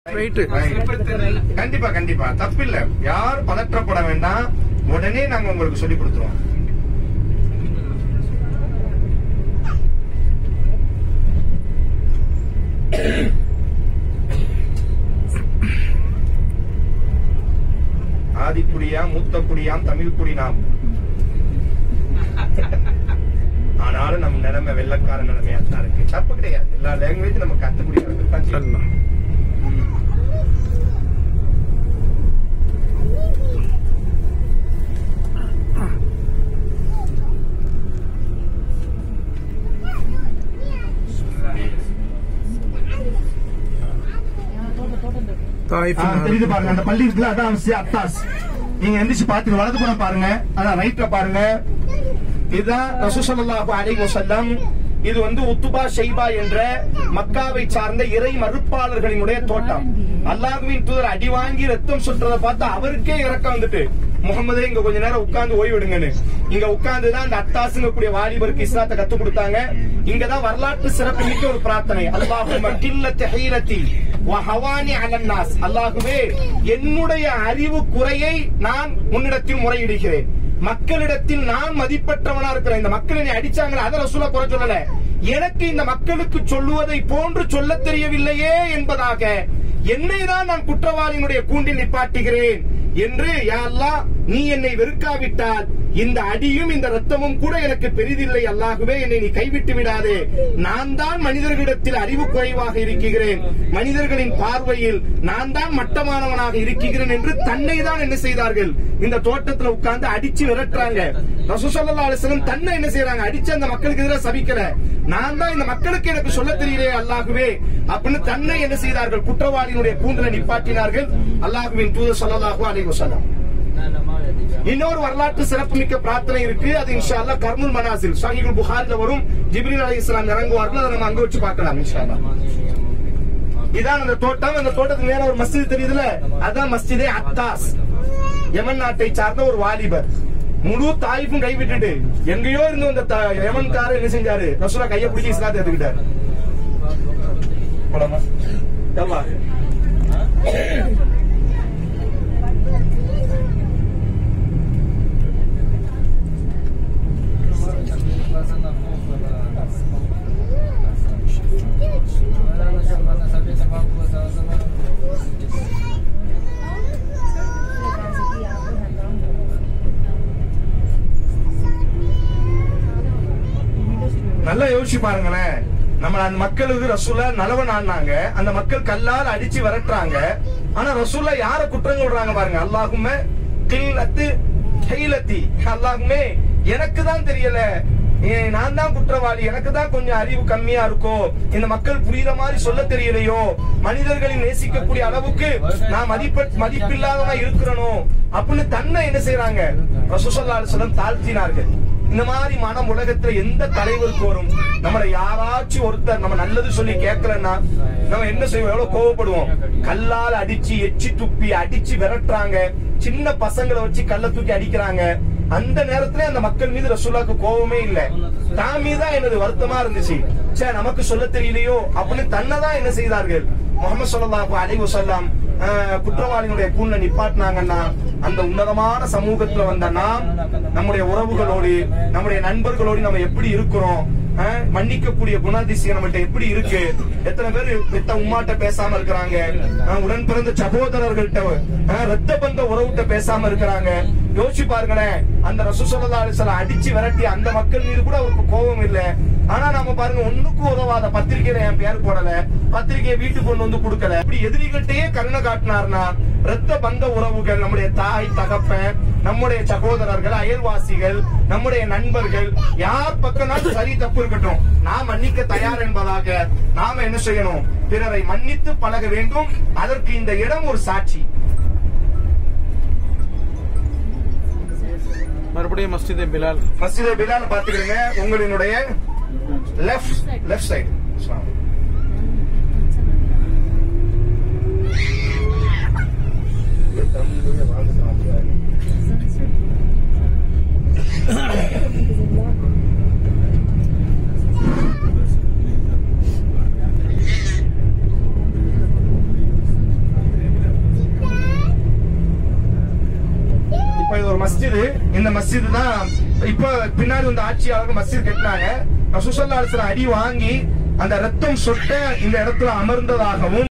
கண்டிப்பா கண்டிப்பா தப்பில்ல. யார் பதற்றப்பட வேண்டாம். உடனே நாங்க உங்களுக்கு சொல்லி கொடுத்துருவோம். ஆதிக்குடியா மூத்த குடியாம் தமிழ் குடி நாம். ஆனாலும் நம்ம நிலைமை வெள்ளக்கார நிலைமையா தான் இருக்கு. தப்பு கிடையாது. எல்லா லாங்குவேஜ் நம்ம கத்துக்கூடிய தெரியுது பாருங்க. அந்த பள்ளி இருக்குல்ல, அதான் அத்தாஸ். நீங்க எந்திரிச்சு பாத்துங்க, வலது புறம் பாருங்க, அதான் ரைட்ல பாருங்க. இதுதான் ரசூல் ஸல்லல்லாஹு அலைஹி வஸல்லம். இது உத்துபா ஷைபா என்ற மக்காவை சார்ந்த இறை மறுப்பாளர்களினுடைய தோட்டம். அல்லாஹ்வின் தூதர் அடி வாங்கி ரத்தம் சுற்றதை பார்த்து அவருக்கே இறக்கம் வந்துட்டு, முகமதே இங்க கொஞ்ச நேரம் உட்கார்ந்து ஓய்வெடுங்கன்னு. இங்க உட்கார்ந்துதான் அந்த அத்தாசுங்க கூடிய வாலிபருக்கு இஸ்லாத்தை கத்துக் கொடுத்தாங்க. இங்கதான் வரலாற்று சிறப்பு மிக்க ஒரு பிரார்த்தனை. அல்லாஹும்ம கில்லத் ஹீலத்தி வ ஹவானி அலன் நாஸ். அல்லாஹ்வே, என்னுடைய அறிவு குறையை நான் உன்னிடத்தில் முறையிடுகிறேன். மக்களிடத்தில் நான் மதிப்பற்றவனா இருக்கிறேன். இந்த மக்கள் என்னை அடிச்சாங்களே, அதை ரசூலா குறை சொல்லல. எனக்கு இந்த மக்களுக்கு சொல்லுவதை போன்று சொல்ல தெரியவில்லையே என்பதாக என்னை தான் நான் குற்றவாளியினுடைய கூண்டில் நிப்பாட்டுகிறேன் என்று, யா அல்லாஹ், நீ என்னை வெறுக்காவிட்டால் இந்த அடியும் இந்த ரத்தமும் கூட எனக்கு பெரிதில்லை. அல்லாஹ்வே, என்னை நீ கைவிட்டு விடாதே. நான் தான் மனிதர்களிடத்தில் அறிவு குறைவாக இருக்கிறேன், மனிதர்களின் பார்வையில் நான் தான் மட்டமானவனாக இருக்கிறேன் என்று தன்னை தான் என்ன செய்தார்கள், இந்த தோட்டத்தில் உட்கார்ந்து அடிச்சு விரட்டுறாங்க. ரசூல் ஸல்லல்லாஹு அலைஹி வஸல்லம் தன்னை என்ன செய்யறாங்க, அடிச்சு அந்த மக்களுக்கு எதிராக சபிக்கல. நான் தான் இந்த மக்களுக்கு எனக்கு சொல்ல தெரியலையே அல்லாஹ்வே அப்படின்னு தன்னை என்ன செய்தார்கள், குற்றவாளியினுடைய கூண்டில் நிப்பாட்டினார்கள். அல்லாஹ்வின் தூதர் ஸல்லல்லாஹு அலைஹி வஸல்லம். இன்னொரு வரலாற்று சிறப்புமிக்க பிரார்த்தனை இருக்கு. அது இன்ஷா அல்லாஹ் கர்முல் மனாசில் சஹீஹுல் புகாரில வரும். ஜிப்ரீல் அலைஹிஸ்ஸலாம் இறங்குவார்கள். அதை நம்ம அங்க வச்சு பார்க்கலாம் இன்ஷா அல்லாஹ். இதான் அந்த தோட்டம். அந்த தோட்டத்துக்கு மேல ஒரு மஸ்ஜித் தெரியுதுல, அதான் மஸ்ஜிதே அத்தாஸ். யமன் நாட்டை சார்ந்த ஒரு வாலிபர் முழு தாயிஃபும் கைவிட்டுட்டு எங்கேயோ இருந்து அந்த யமன்காரர் என்ன செஞ்சாரு, ரசூலா கையை பிடிச்சி இஸ்லாத்தை ஏத்துக்கிட்டாரு. நல்லா யோசிச்சு பாருங்களேன். நம்ம அந்த மக்களுக்கு ரசூலா நலவன் ஆனாங்க. அந்த மக்கள் கல்லால் அடிச்சு விரட்டுறாங்க. ஆனா ரசூலா யார குற்றம் சொல்றாங்க பாருங்க. அல்லாஹும்ம கில்லத்து ஹீலத்தி. அல்லாஹுமே, எனக்கு தான் தெரியல, நான் தான் குற்றவாளி, எனக்கு தான் கொஞ்சம் அறிவு கம்மியா இருக்கும், இந்த மக்கள் புரியுற மாதிரி சொல்ல தெரியலையோ, மனிதர்களின் நேசிக்கக்கூடிய அளவுக்கு நான் மதிப்பில்லாதவனா இருக்கிறனும் அப்படின்னு தன்னை என்ன செய்யறாங்க, ரசூல் ஸல்லல்லாஹு அலைஹி வஸல்லம் தாழ்த்தினார்கள். இந்த மாதிரி மனம் உலகத்துல எந்த தலைவருக்கு வரும்? நம்மள யாராச்சும் ஒருத்தர் நம்ம நல்லது சொல்லி கேட்கலன்னா நம்ம என்ன செய்வோம், எவ்வளவு கோவப்படுவோம். கல்லால் அடிச்சு எச்சி துப்பி அடிச்சு விரட்டுறாங்க. சின்ன பசங்களை வச்சு கல்ல தூக்கி அடிக்கிறாங்க. அந்த நேரத்துல அந்த மக்கள் மீது ரசூலுல்லாஹ்க்கு கோபமே இல்ல, தான் மீதான் எனது வருத்தமா இருந்துச்சு. சே, நமக்கு சொல்ல தெரியலையோ அப்படின்னு தன்னதான் என்ன செய்தார்கள், முஹம்மது ஸல்லல்லாஹு அலைஹி வஸல்லம் குற்றவாளியினுடைய கூண்ல நிப்பாட்டினாங்கன்னா, அந்த உன்னதமான சமூகத்துல வந்த நாம் நம்முடைய உறவுகளோடு நம்முடைய நண்பர்களோடு நம்ம எப்படி இருக்கிறோம், மன்னிக்கக்கூடிய குணாதிசயம் நம்மகிட்ட எப்படி இருக்கு, எத்தனை பேர் பெத்த உம்மாட்ட பேசாம இருக்கிறாங்க, உடன் பிறந்த சகோதரர்கள்ட்ட ரத்த பந்த உறவுட்ட பேசாம இருக்கிறாங்க. யோசிச்சு பாருங்களேன். அந்த ரசூல் ஸல்லல்லாஹு அலைஹி வஸல்லம் அடிச்சு விரட்டி அந்த மக்கள் மீது கூட அவருக்கு கோபம் இல்ல. ஆனா நாம பாருங்க, ஒண்ணுக்கும் உதவாத பத்திரிகையில என் பேர் போடல, பத்திரிகையை வீட்டுக்கு கொண்டு வந்து கொடுக்கல, இப்படி எதிரிகள்கிட்டயே கருணை காட்டினார்னா, ரத்த பந்த உறவுகள், நம்முடைய தாய் தகப்பன், நம்முடைய சகோதரர்கள், அயல்வாசிகள், நம்முடைய நண்பர்கள், யார் பக்கம் சரி தப்பு இருக்கட்டும், நாம் மன்னிக்க தயார் என்பதாக நாம என்ன செய்யணும், பிறரை மன்னித்து பழக வேண்டும். அதற்கு இந்த இடம் ஒரு சாட்சி. மறுபடியும் மஸ்ஜிதே பிலால். மஸ்ஜிதே பிலால் பாத்துக்கிறீங்க, உங்களுடைய லெஃப்ட் சைடு. மஸ்ஜிது. இந்த மஸ்ஜிது தான் இப்ப பின்னாடி வந்து ஆட்சியாளர்கள் மஸ்ஜித் கட்டினாங்க. ரசூலுல்லாஹி அலைஹி வஸல்லம் அடி வாங்கி அந்த ரத்தம் சொட்ட இந்த இடத்துல அமர்ந்ததாகவும்